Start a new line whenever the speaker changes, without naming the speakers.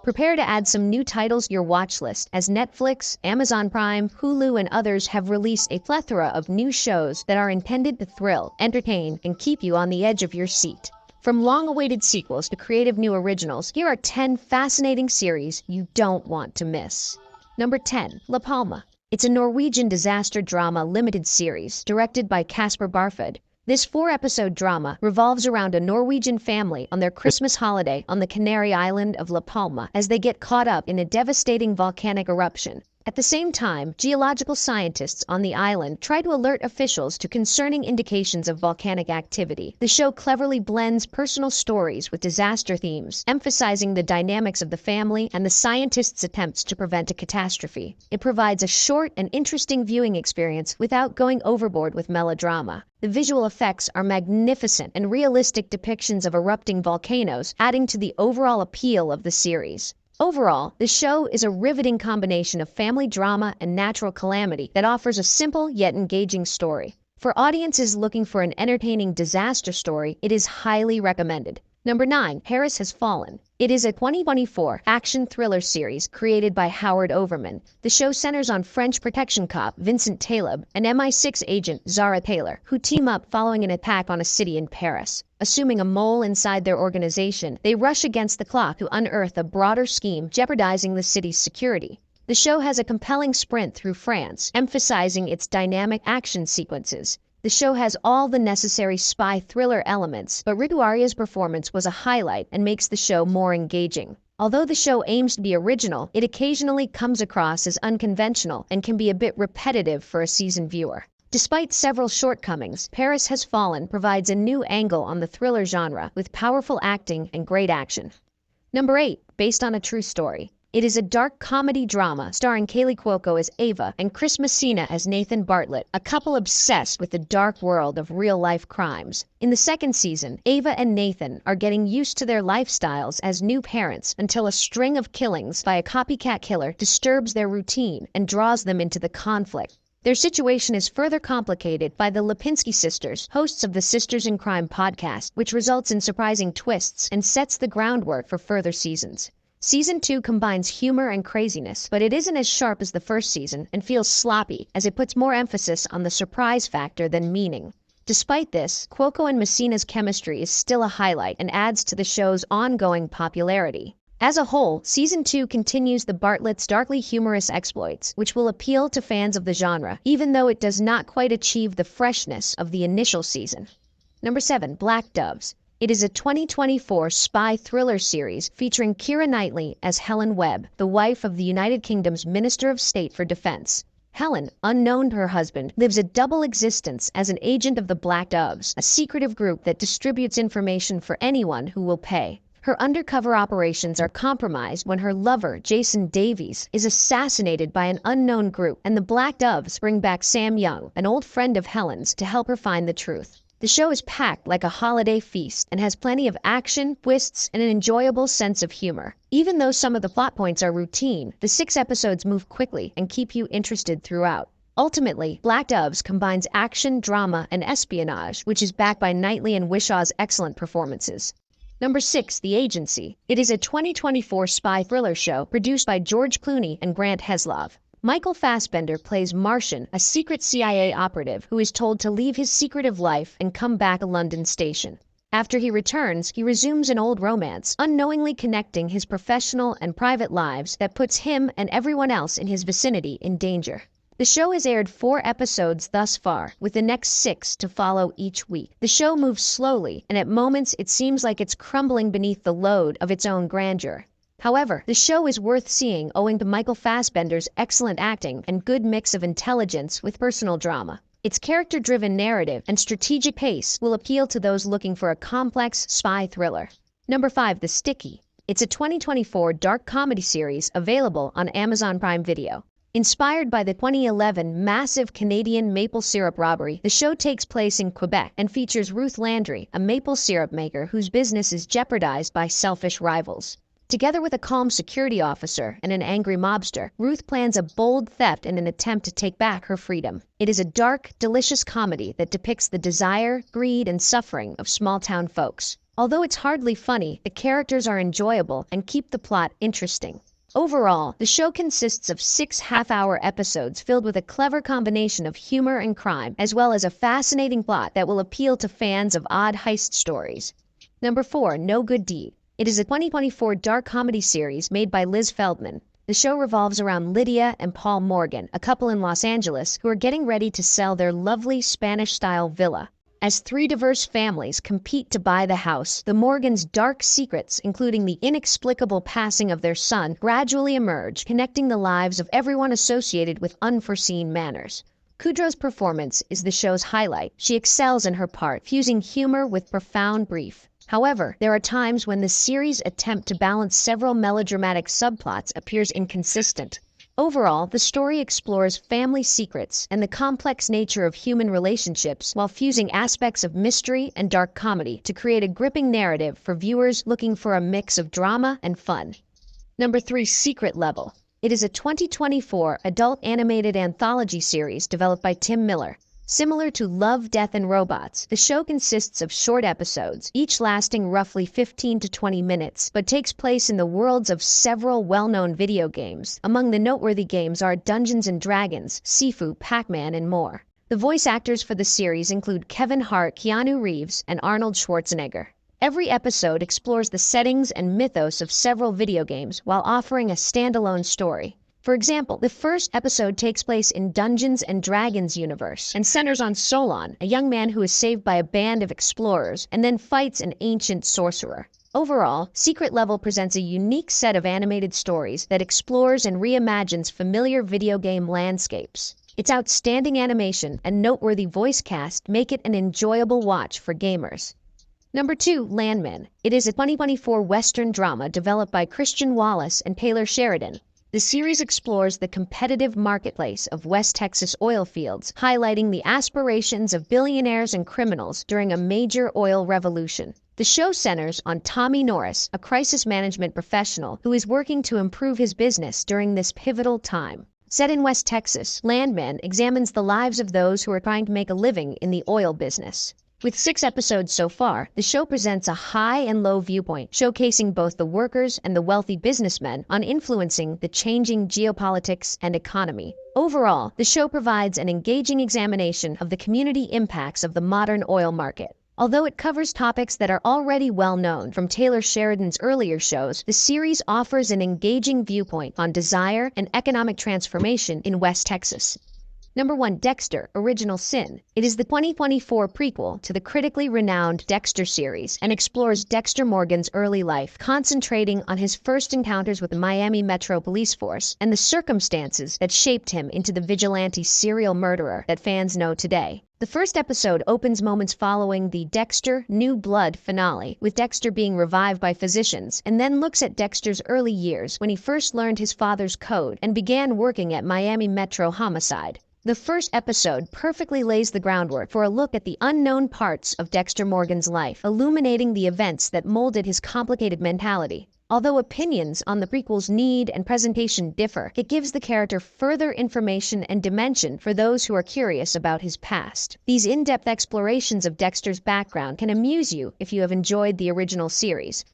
Prepare to add some new titles to your watch list, as Netflix, Amazon Prime, Hulu, and others have released a plethora of new shows that are intended to thrill, entertain, and keep you on the edge of your seat. From long-awaited sequels to creative new originals, here are 10 fascinating series you don't want to miss. Number 10. La Palma. It's a Norwegian disaster drama limited series directed by Casper Barfod. This 4-episode drama revolves around a Norwegian family on their Christmas holiday on the Canary Island of La Palma as they get caught up in a devastating volcanic eruption. At the same time, geological scientists on the island try to alert officials to concerning indications of volcanic activity. The show cleverly blends personal stories with disaster themes, emphasizing the dynamics of the family and the scientists' attempts to prevent a catastrophe. It provides a short and interesting viewing experience without going overboard with melodrama. The visual effects are magnificent and realistic depictions of erupting volcanoes, adding to the overall appeal of the series. Overall, the show is a riveting combination of family drama and natural calamity that offers a simple yet engaging story. For audiences looking for an entertaining disaster story, it is highly recommended. Number 9. Paris Has Fallen. It is a 2024 action thriller series created by Howard Overman. The show centers on French protection cop Vincent Taleb and MI6 agent Zara Taylor, who team up following an attack on a city in Paris. Assuming a mole inside their organization, they rush against the clock to unearth a broader scheme jeopardizing the city's security. The show has a compelling sprint through France, emphasizing its dynamic action sequences. The show has all the necessary spy thriller elements, but Ritu Arya's performance was a highlight and makes the show more engaging. Although the show aims to be original, it occasionally comes across as unconventional and can be a bit repetitive for a seasoned viewer. Despite several shortcomings, Paris Has Fallen provides a new angle on the thriller genre with powerful acting and great action. Number 8. Based on a true story. It is a dark comedy drama starring Kaylee Cuoco as Ava and Chris Messina as Nathan Bartlett, a couple obsessed with the dark world of real-life crimes. In the second season, Ava and Nathan are getting used to their lifestyles as new parents until a string of killings by a copycat killer disturbs their routine and draws them into the conflict. Their situation is further complicated by the Lipinski sisters, hosts of the Sisters in Crime podcast, which results in surprising twists and sets the groundwork for further seasons. Season 2 combines humor and craziness, but it isn't as sharp as the first season and feels sloppy as it puts more emphasis on the surprise factor than meaning. Despite this, Cuoco and Messina's chemistry is still a highlight and adds to the show's ongoing popularity. As a whole, Season 2 continues the Bartlett's darkly humorous exploits, which will appeal to fans of the genre, even though it does not quite achieve the freshness of the initial season. Number 7. Black Doves. It is a 2024 spy thriller series featuring Keira Knightley as Helen Webb, the wife of the United Kingdom's Minister of State for Defense. Helen, unknown to her husband, lives a double existence as an agent of the Black Doves, a secretive group that distributes information for anyone who will pay. Her undercover operations are compromised when her lover, Jason Davies, is assassinated by an unknown group, and the Black Doves bring back Sam Young, an old friend of Helen's, to help her find the truth. The show is packed like a holiday feast and has plenty of action, twists, and an enjoyable sense of humor. Even though some of the plot points are routine, the 6 episodes move quickly and keep you interested throughout. Ultimately, Black Doves combines action, drama, and espionage, which is backed by Knightley and Wishaw's excellent performances. Number 6. The Agency. It is a 2024 spy thriller show produced by George Clooney and Grant Heslov. Michael Fassbender plays Martian, a secret CIA operative who is told to leave his secretive life and come back to London Station. After he returns, he resumes an old romance, unknowingly connecting his professional and private lives that puts him and everyone else in his vicinity in danger. The show has aired 4 episodes thus far, with the next 6 to follow each week. The show moves slowly, and at moments it seems like it's crumbling beneath the load of its own grandeur. However, the show is worth seeing owing to Michael Fassbender's excellent acting and good mix of intelligence with personal drama. Its character-driven narrative and strategic pace will appeal to those looking for a complex spy thriller. Number 5. The Sticky. It's a 2024 dark comedy series available on Amazon Prime Video. Inspired by the 2011 massive Canadian maple syrup robbery, the show takes place in Quebec and features Ruth Landry, a maple syrup maker whose business is jeopardized by selfish rivals. Together with a calm security officer and an angry mobster, Ruth plans a bold theft in an attempt to take back her freedom. It is a dark, delicious comedy that depicts the desire, greed, and suffering of small-town folks. Although it's hardly funny, the characters are enjoyable and keep the plot interesting. Overall, the show consists of 6 half-hour episodes filled with a clever combination of humor and crime, as well as a fascinating plot that will appeal to fans of odd heist stories. Number 4, No Good Deed. It is a 2024 dark comedy series made by Liz Feldman. The show revolves around Lydia and Paul Morgan, a couple in Los Angeles who are getting ready to sell their lovely Spanish-style villa. As 3 diverse families compete to buy the house, the Morgans' dark secrets, including the inexplicable passing of their son, gradually emerge, connecting the lives of everyone associated with unforeseen manners. Kudrow's performance is the show's highlight. She excels in her part, fusing humor with profound grief. However, there are times when the series' attempt to balance several melodramatic subplots appears inconsistent. Overall, the story explores family secrets and the complex nature of human relationships while fusing aspects of mystery and dark comedy to create a gripping narrative for viewers looking for a mix of drama and fun. Number 3, Secret Level. It is a 2024 adult animated anthology series developed by Tim Miller. Similar to Love, Death, and Robots, the show consists of short episodes, each lasting roughly 15 to 20 minutes, but takes place in the worlds of several well-known video games. Among the noteworthy games are Dungeons & Dragons, Sifu, Pac-Man, and more. The voice actors for the series include Kevin Hart, Keanu Reeves, and Arnold Schwarzenegger. Every episode explores the settings and mythos of several video games while offering a standalone story. For example, the first episode takes place in Dungeons & Dragons universe and centers on Solon, a young man who is saved by a band of explorers and then fights an ancient sorcerer. Overall, Secret Level presents a unique set of animated stories that explores and reimagines familiar video game landscapes. Its outstanding animation and noteworthy voice cast make it an enjoyable watch for gamers. Number 2, Landman. It is a 2024 Western drama developed by Christian Wallace and Taylor Sheridan. The series explores the competitive marketplace of West Texas oil fields, highlighting the aspirations of billionaires and criminals during a major oil revolution. The show centers on Tommy Norris, a crisis management professional who is working to improve his business during this pivotal time. Set in West Texas, Landman examines the lives of those who are trying to make a living in the oil business. With 6 episodes so far, the show presents a high and low viewpoint, showcasing both the workers and the wealthy businessmen on influencing the changing geopolitics and economy. Overall, the show provides an engaging examination of the community impacts of the modern oil market. Although it covers topics that are already well known from Taylor Sheridan's earlier shows, the series offers an engaging viewpoint on desire and economic transformation in West Texas. Number 1, Dexter, Original Sin. It is the 2024 prequel to the critically renowned Dexter series and explores Dexter Morgan's early life, concentrating on his first encounters with the Miami Metro Police Force and the circumstances that shaped him into the vigilante serial murderer that fans know today. The first episode opens moments following the Dexter New Blood finale, with Dexter being revived by physicians, and then looks at Dexter's early years when he first learned his father's code and began working at Miami Metro Homicide. The first episode perfectly lays the groundwork for a look at the unknown parts of Dexter Morgan's life, illuminating the events that molded his complicated mentality. Although opinions on the prequel's need and presentation differ, it gives the character further information and dimension for those who are curious about his past. These in-depth explorations of Dexter's background can amuse you if you have enjoyed the original series.